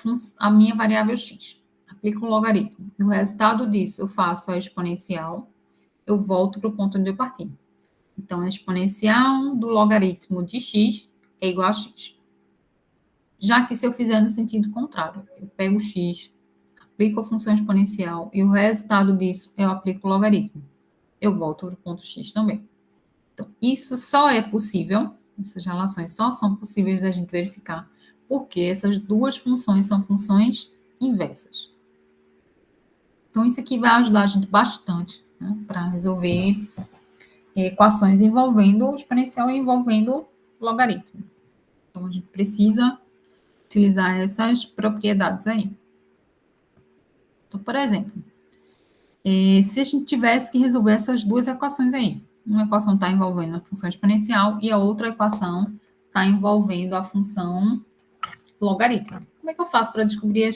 variável x, aplico o logaritmo, e o resultado disso eu faço a exponencial, eu volto para o ponto onde eu parti. Então, a exponencial do logaritmo de x é igual a x. Já que se eu fizer no sentido contrário, eu pego o x, aplico a função exponencial e o resultado disso eu aplico o logaritmo. Eu volto para o ponto x também. Então, isso só é possível, essas relações só são possíveis da gente verificar, porque essas duas funções são funções inversas. Então, isso aqui vai ajudar a gente bastante, né, para resolver equações envolvendo o exponencial e envolvendo o logaritmo. Então, a gente precisa utilizar essas propriedades aí. Então, por exemplo, se a gente tivesse que resolver essas duas equações aí, uma equação está envolvendo a função exponencial e a outra equação está envolvendo a função logaritmo. Como é que eu faço para descobrir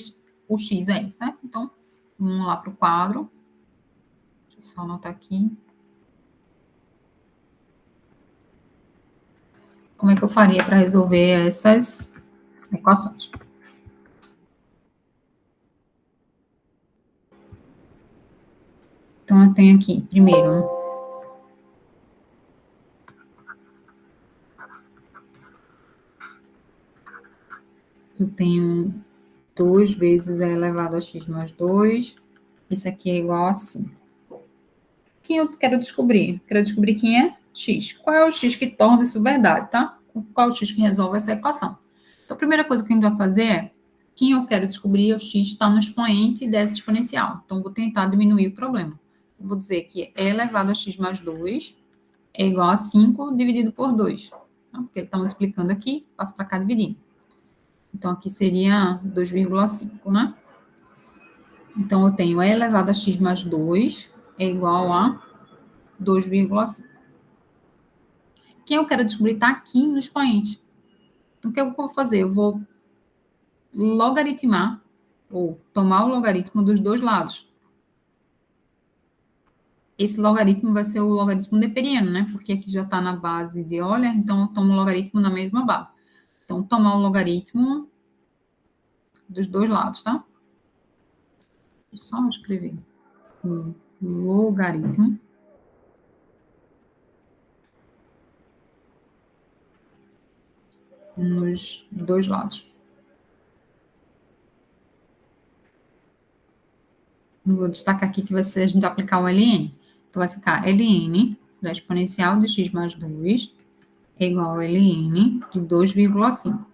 o x aí, certo? Então, vamos lá para o quadro. Deixa eu só anotar aqui. Como é que eu faria para resolver essas equações? Então, eu tenho aqui, primeiro, eu tenho 2 vezes e elevado a x mais 2. Isso aqui é igual a 5. Quem eu quero descobrir? Quero descobrir quem é x. Qual é o x que torna isso verdade, tá? Qual é o x que resolve essa equação? Então, a primeira coisa que a gente vai fazer é, quem eu quero descobrir é o x está no expoente dessa exponencial. Então, vou tentar diminuir o problema. Vou dizer que e elevado a x mais 2 é igual a 5 dividido por 2. Tá? Porque ele está multiplicando aqui, passa para cá dividindo. Então, aqui seria 2,5, né? Então, eu tenho e elevado a x mais 2 é igual a 2,5. Quem eu quero descobrir está aqui no expoente. Então, o que eu vou fazer? Eu vou logaritmar, ou tomar o logaritmo dos dois lados. Esse logaritmo vai ser o logaritmo neperiano, né? Porque aqui já está na base de Euler, então eu tomo o logaritmo na mesma base. Então, tomar o logaritmo dos dois lados, tá? Vou só escrever o logaritmo nos dois lados. Eu vou destacar aqui que vai ser a gente aplicar o ln. Então, vai ficar ln da exponencial de x mais 2 é igual a ln de 2,5.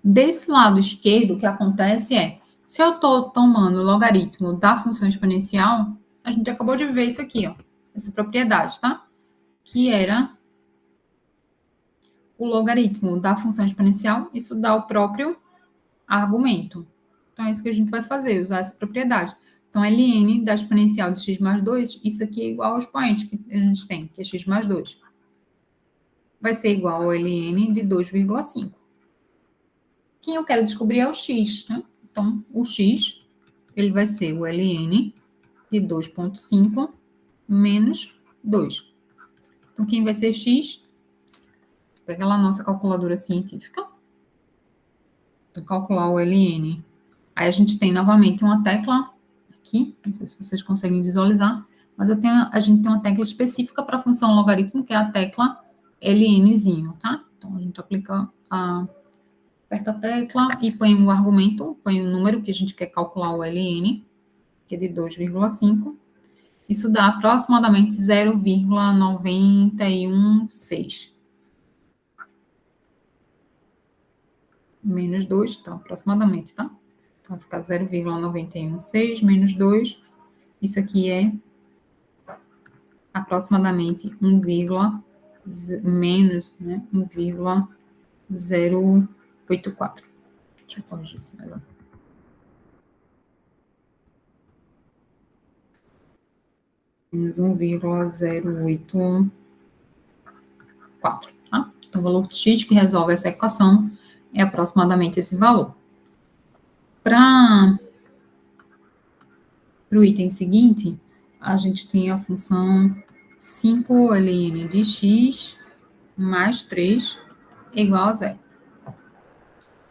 Desse lado esquerdo, o que acontece é, se eu estou tomando o logaritmo da função exponencial, a gente acabou de ver isso aqui, ó, essa propriedade, tá? Que era o logaritmo da função exponencial, isso dá o próprio argumento. Então, é isso que a gente vai fazer, usar essa propriedade. Então, ln da exponencial de x mais 2, isso aqui é igual ao expoente que a gente tem, que é x mais 2. Vai ser igual ao ln de 2,5. Quem eu quero descobrir é o x, né? Então, o x, ele vai ser o ln de 2,5 menos 2. Então, quem vai ser x? Pega lá a nossa calculadora científica. Então, calcular o ln. Aí a gente tem novamente uma tecla aqui, não sei se vocês conseguem visualizar, mas a gente tem uma tecla específica para a função logaritmo, que é a tecla lnzinho, tá? Então, a gente aperta a tecla e põe o argumento, põe o número que a gente quer calcular o ln, que é de 2,5. Isso dá aproximadamente 0,916. Menos 2, então, aproximadamente, tá? Então, vai ficar 0,916 menos 2. Isso aqui é aproximadamente 1, menos, né? 1,084. Deixa eu corrigir isso melhor. Menos 1,084. Tá? Então, o valor x que resolve essa equação é aproximadamente esse valor. Para o item seguinte, a gente tem a função 5ln de x mais 3 é igual a zero.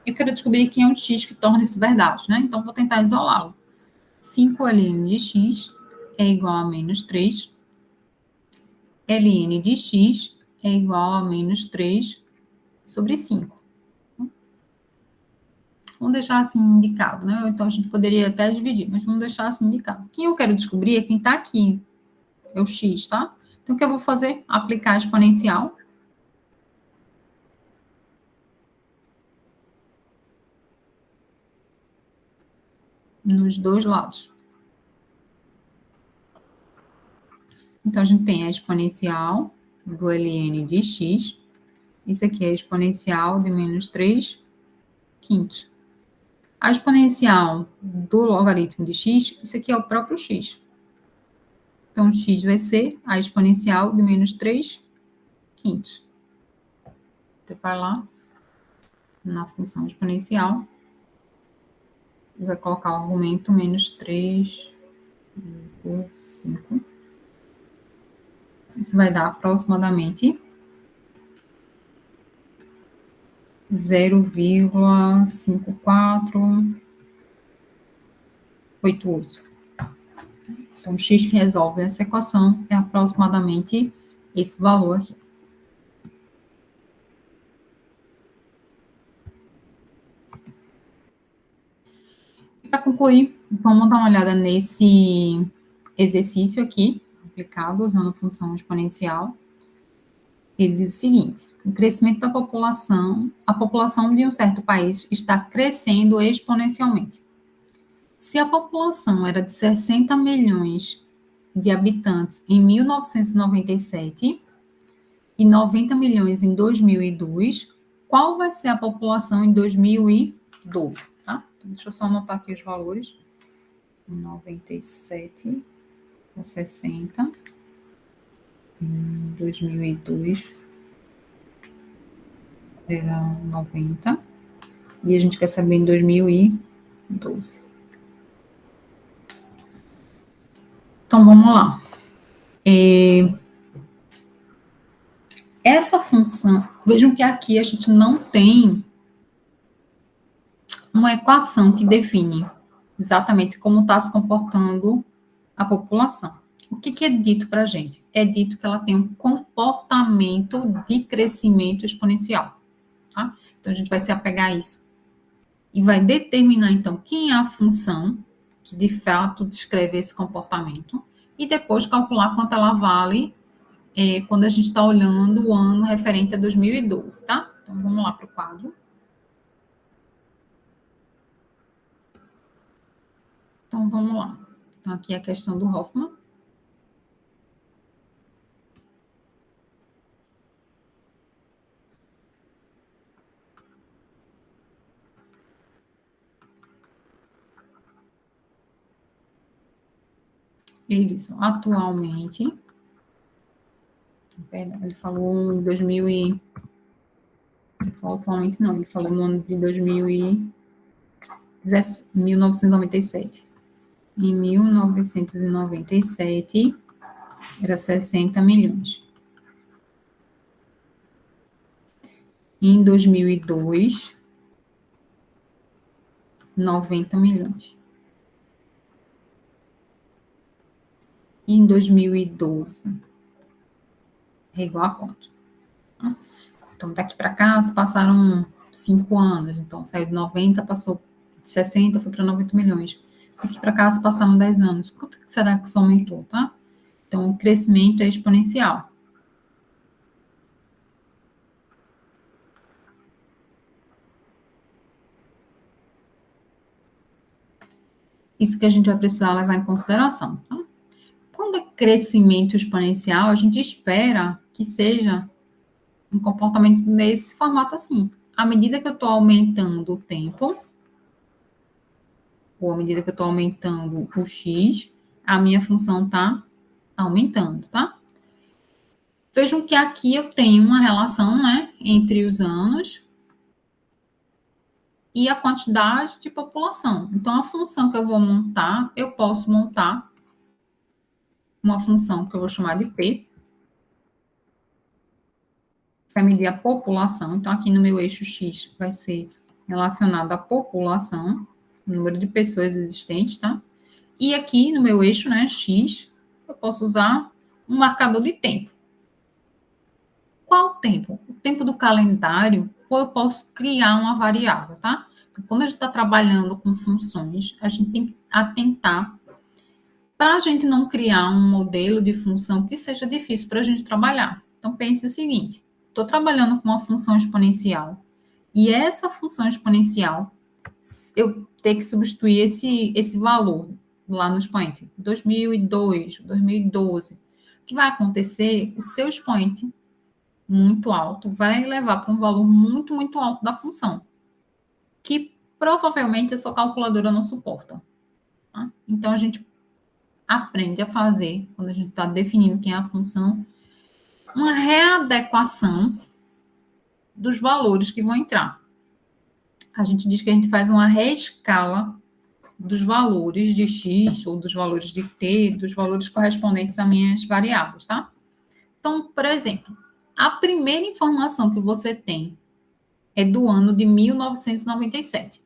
Eu quero descobrir quem é o x que torna isso verdade, né? Então, vou tentar isolá-lo. 5ln de x é igual a menos 3. ln de x é igual a menos 3 sobre 5. Vamos deixar assim indicado, né? Então, a gente poderia até dividir, mas vamos deixar assim indicado. Quem eu quero descobrir é quem está aqui, é o x, tá? Então, o que eu vou fazer? Aplicar a exponencial. Nos dois lados. Então, a gente tem a exponencial do ln de x. Isso aqui é a exponencial de menos 3 quintos. A exponencial do logaritmo de x, isso aqui é o próprio x. Então, x vai ser a exponencial de menos 3 quintos. Você vai lá na função exponencial e vai colocar o argumento menos 3,5. Isso vai dar aproximadamente 0,5488. Então, o x que resolve essa equação é aproximadamente esse valor aqui. Para concluir, vamos dar uma olhada nesse exercício aqui, aplicado usando a função exponencial. Ele diz o seguinte: o crescimento da população, a população de um certo país está crescendo exponencialmente. Se a população era de 60 milhões de habitantes em 1997 e 90 milhões em 2002, qual vai ser a população em 2012, tá? Então, deixa eu só anotar aqui os valores. 97 a 60, em 2002 era 90, e a gente quer saber em 2012. Então, vamos lá. Essa função, vejam que aqui a gente não tem uma equação que define exatamente como está se comportando a população. O que é dito para a gente? É dito que ela tem um comportamento de crescimento exponencial, tá? Então, a gente vai se apegar a isso. E vai determinar, então, quem é a função que, de fato, descreve esse comportamento. E depois calcular quanto ela vale quando a gente está olhando o ano referente a 2012, tá? Então, vamos lá para o quadro. Então, vamos lá. Então, aqui é a questão do Hoffman. Ele diz, atualmente, perdão, ele falou em 2000 e... Atualmente não, ele falou no ano de 1997. Em 1997, era 60 milhões. Em 2002, 90 milhões. E em 2012, é igual a quanto? Então, daqui para cá, se passaram 5 anos. Então, saiu de 90, passou de 60, foi para 90 milhões. Daqui para cá, se passaram 10 anos. Quanto será que isso aumentou, tá? Então, o crescimento é exponencial. isso que a gente vai precisar levar em consideração. Tá? Quando é crescimento exponencial, a gente espera que seja um comportamento nesse formato assim. À medida que eu estou aumentando o tempo, ou à medida que eu estou aumentando o x, a minha função está aumentando, tá? Vejam que aqui eu tenho uma relação, né, entre os anos e a quantidade de população. Então, a função que eu vou montar, eu posso montar uma função que eu vou chamar de P, que vai medir a população. Então, aqui no meu eixo X vai ser relacionado à população, o número de pessoas existentes, tá? E aqui no meu eixo, né, X, eu posso usar um marcador de tempo. Qual o tempo? O tempo do calendário, ou eu posso criar uma variável, tá? Então, quando a gente está trabalhando com funções, a gente tem que atentar para a gente não criar um modelo de função que seja difícil para a gente trabalhar. Então, pense o seguinte: estou trabalhando com uma função exponencial, e essa função exponencial, eu tenho que substituir esse valor lá no expoente, 2002, 2012. O que vai acontecer? O seu expoente muito alto vai levar para um valor muito, muito alto da função, que provavelmente a sua calculadora não suporta. Tá? Então, a gente aprende a fazer, quando a gente está definindo quem é a função, uma readequação dos valores que vão entrar. A gente diz que a gente faz uma reescala dos valores de x ou dos valores de t, dos valores correspondentes a minhas variáveis, tá? Então, por exemplo, a primeira informação que você tem é do ano de 1997.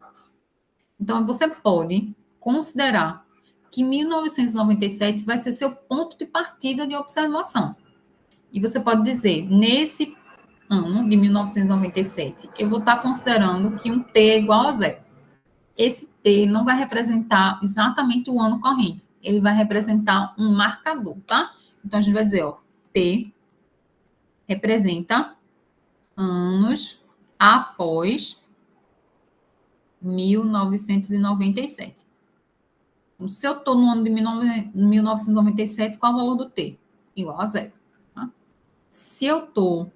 Então, você pode considerar que 1997 vai ser seu ponto de partida de observação. E você pode dizer, nesse ano de 1997, eu vou estar considerando que um t é igual a zero. Esse t não vai representar exatamente o ano corrente, ele vai representar um marcador, tá? Então, a gente vai dizer, ó, t representa anos após 1997. Então, se eu estou no ano de 1997, qual é o valor do t? Igual a zero. Tá? Se eu estou...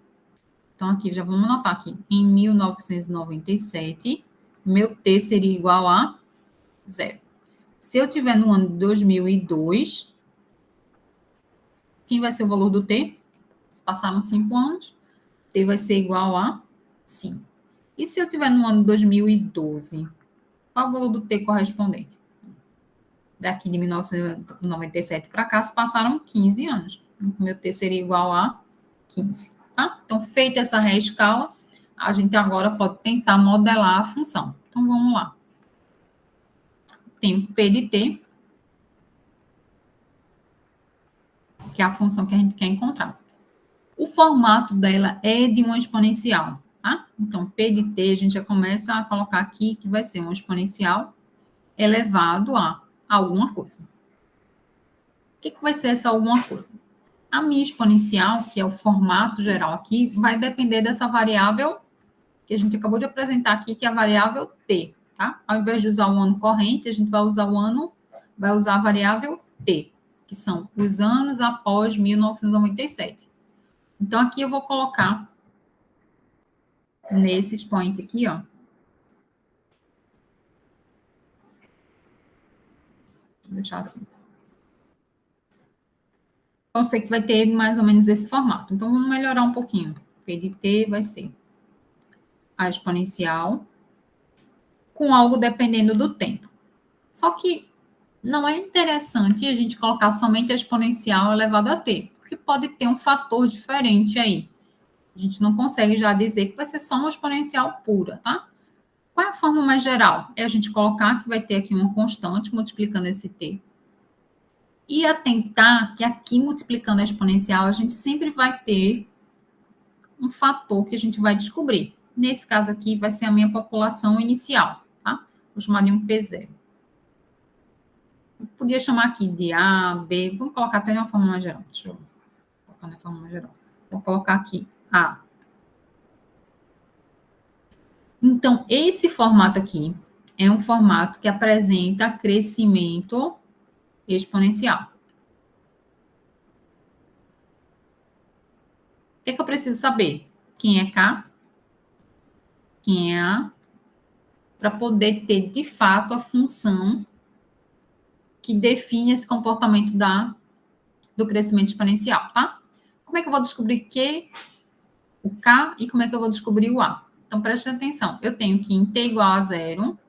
Então, aqui, já vamos anotar aqui. Em 1997, meu t seria igual a zero. Se eu estiver no ano de 2002, quem vai ser o valor do t? Se passaram 5 anos, t vai ser igual a 5. E se eu estiver no ano de 2012, qual é o valor do t correspondente? Daqui de 1997 para cá, se passaram 15 anos. Então, meu t seria igual a 15. Tá? Então, feita essa reescala, a gente agora pode tentar modelar a função. Então, vamos lá. Tempo P de t, que é a função que a gente quer encontrar. O formato dela é de uma exponencial, tá? Então, P de t, a gente já começa a colocar aqui que vai ser uma exponencial elevado a alguma coisa. O que vai ser essa alguma coisa? A minha exponencial, que é o formato geral aqui, vai depender dessa variável que a gente acabou de apresentar aqui, que é a variável t, tá? Ao invés de usar o ano corrente, a gente vai usar a variável t, que são os anos após 1997. Então, aqui eu vou colocar nesse expoente aqui, ó. Vou deixar assim. Então, eu sei que vai ter mais ou menos esse formato. Então, vamos melhorar um pouquinho. P de t vai ser a exponencial com algo dependendo do tempo. Só que não é interessante a gente colocar somente a exponencial elevado a t, porque pode ter um fator diferente aí. A gente não consegue já dizer que vai ser só uma exponencial pura, tá? Qual é a forma mais geral? É a gente colocar que vai ter aqui uma constante multiplicando esse t. E atentar que aqui, multiplicando a exponencial, a gente sempre vai ter um fator que a gente vai descobrir. Nesse caso aqui, vai ser a minha população inicial, tá? Vou chamar de um P0. Eu podia chamar aqui de A, B, vamos colocar até de uma forma mais geral. Deixa eu colocar na forma mais geral. Vou colocar aqui A. Então, esse formato aqui é um formato que apresenta crescimento exponencial. O que é que eu preciso saber? Quem é K? Quem é A? Para poder ter, de fato, a função que define esse comportamento do crescimento exponencial, tá? Como é que eu vou descobrir o K e como é que eu vou descobrir o A? Então, preste atenção. Eu tenho que em T igual a 0,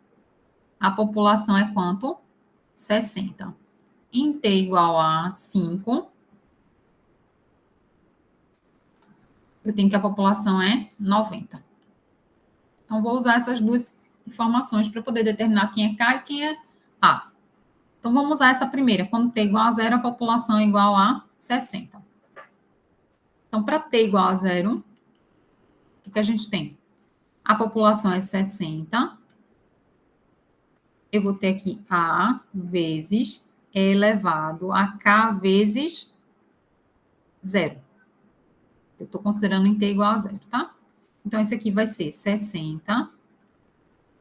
a população é quanto? 60. Em T igual a 5, eu tenho que a população é 90. Então, vou usar essas duas informações para poder determinar quem é K e quem é A. Então, vamos usar essa primeira. Quando T igual a 0, a população é igual a 60. Então, para T igual a 0, o que a gente tem? A população é 60. Eu vou ter aqui A vezes E elevado a K vezes 0. Eu estou considerando em T igual a 0, tá? Então, esse aqui vai ser 60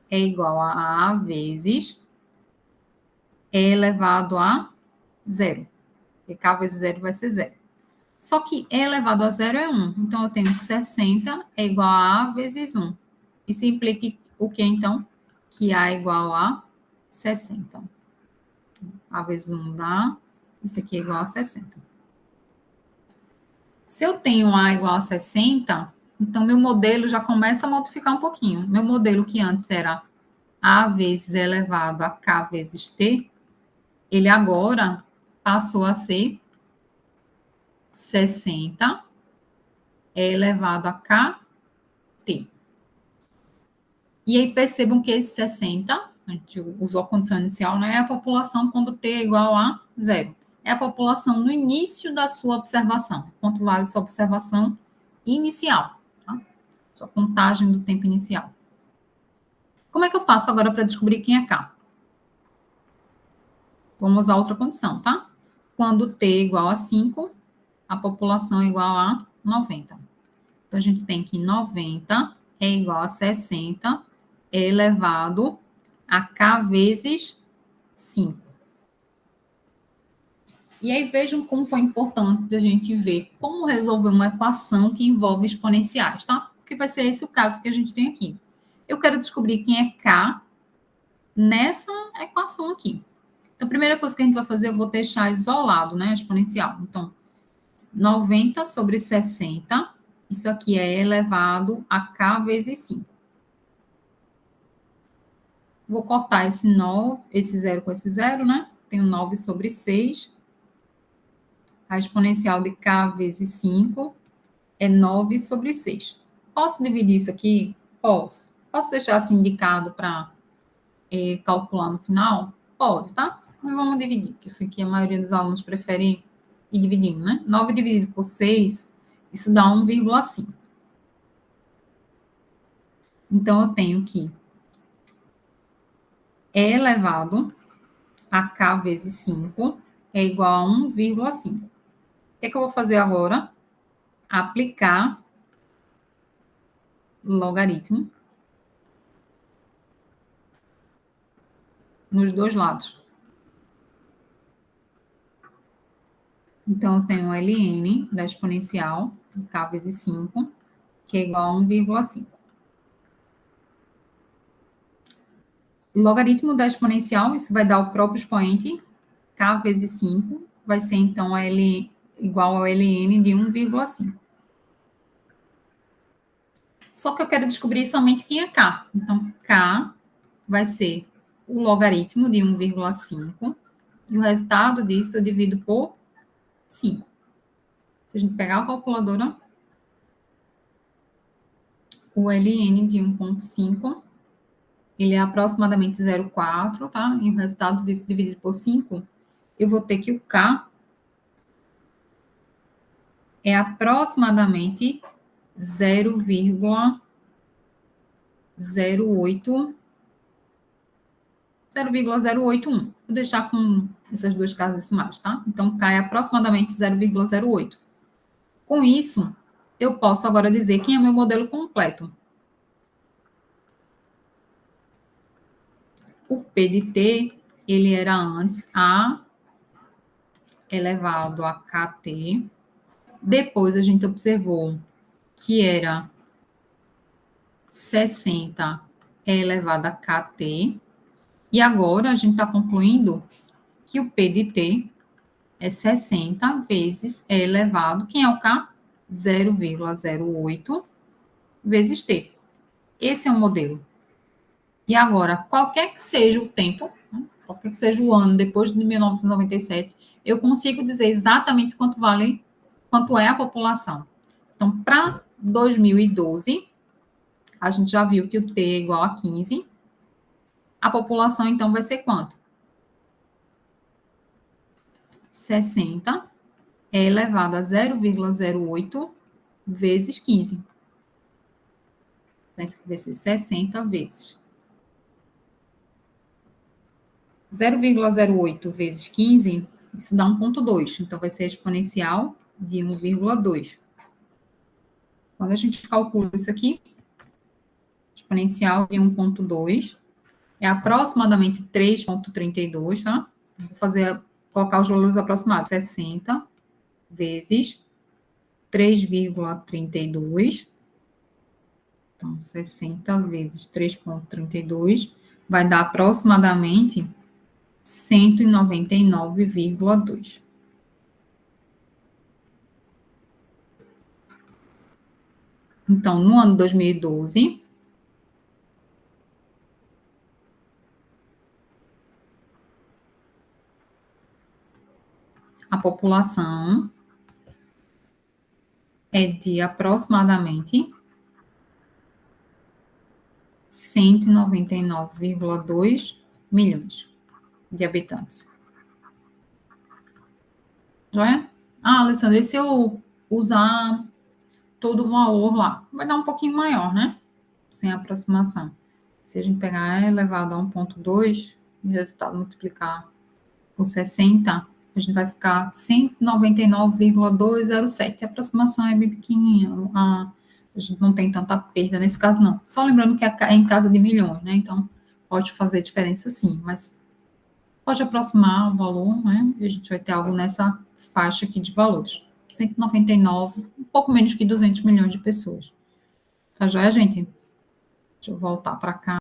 é igual a vezes E elevado a 0. E K vezes 0 vai ser 0. Só que E elevado a 0 é 1. Então, eu tenho que 60 é igual a A vezes 1. Isso implica o que, então? Que A é igual a 60. A vezes 1 dá. Isso aqui é igual a 60. Se eu tenho A igual a 60, então meu modelo já começa a modificar um pouquinho. Meu modelo que antes era A vezes E elevado a K vezes T, ele agora passou a ser 60 E elevado a KT. E aí percebam que esse 60, a gente usou a condição inicial, né? É a população quando T é igual a 0. É a população no início da sua observação. Quanto vale sua observação inicial, tá? Sua contagem do tempo inicial. Como é que eu faço agora para descobrir quem é K? Vamos usar outra condição, tá? Quando T é igual a 5, a população é igual a 90. Então, a gente tem que 90 é igual a 60 elevado a K vezes 5. E aí, vejam como foi importante a gente ver como resolver uma equação que envolve exponenciais, tá? Porque vai ser esse o caso que a gente tem aqui. Eu quero descobrir quem é K nessa equação aqui. Então, a primeira coisa que a gente vai fazer, eu vou deixar isolado, né, exponencial. Então, 90 sobre 60, isso aqui é elevado a K vezes 5. Vou cortar esse 9, esse 0 com esse 0, né? Tenho 9 sobre 6. A exponencial de K vezes 5 é 9 sobre 6. Posso dividir isso aqui? Posso. Posso deixar assim indicado para calcular no final? Pode, tá? Mas vamos dividir, que isso aqui a maioria dos alunos prefere ir dividindo, né? 9 dividido por 6, isso dá 1,5. Então, eu tenho que E elevado a K vezes 5 é igual a 1,5. O que é que eu vou fazer agora? Aplicar logaritmo nos dois lados. Então, eu tenho ln da exponencial de K vezes 5, que é igual a 1,5. Logaritmo da exponencial, isso vai dar o próprio expoente, K vezes 5, vai ser, então, igual ao ln de 1,5. Só que eu quero descobrir somente quem é K. Então, K vai ser o logaritmo de 1,5, e o resultado disso eu divido por 5. Se a gente pegar a calculadora, o ln de 1,5, ele é aproximadamente 0,4, tá? E o resultado disso dividido por 5, eu vou ter que o K é aproximadamente 0,081. Vou deixar com essas duas casas decimais, tá? Então, K é aproximadamente 0,08. Com isso, eu posso agora dizer quem é meu modelo completo. O P de T, ele era antes A elevado a KT. Depois a gente observou que era 60 elevado a KT. E agora a gente está concluindo que o P de T é 60 vezes E elevado, quem é o K? 0,08 vezes T. Esse é o modelo. E agora, qualquer que seja o tempo, né, qualquer que seja o ano depois de 1997, eu consigo dizer exatamente quanto é a população. Então, para 2012, a gente já viu que o T é igual a 15. A população, então, vai ser quanto? 60 é elevado a 0,08 vezes 15. Então, isso aqui vai ser 60 vezes 0,08 vezes 15, isso dá 1,2. Então, vai ser exponencial de 1,2. Quando a gente calcula isso aqui, exponencial de 1,2 é aproximadamente 3,32, tá? Vou colocar os valores aproximados. 60 vezes 3,32. Então, 60 vezes 3,32 vai dar aproximadamente 199,2. Então, no ano 2012, a população é de aproximadamente 199,2 milhões de habitantes. Joia? Ah, Alessandra, e se eu usar todo o valor lá? Vai dar um pouquinho maior, né? Sem aproximação. Se a gente pegar E elevado a 1,2 e o resultado multiplicar por 60, a gente vai ficar 199,207. A aproximação é bem pequenininha. A gente não tem tanta perda nesse caso, não. Só lembrando que é em casa de milhões, né? Então, pode fazer diferença sim, mas pode aproximar o valor, né? E a gente vai ter algo nessa faixa aqui de valores. 199, um pouco menos que 200 milhões de pessoas. Tá joia, gente? Deixa eu voltar para cá.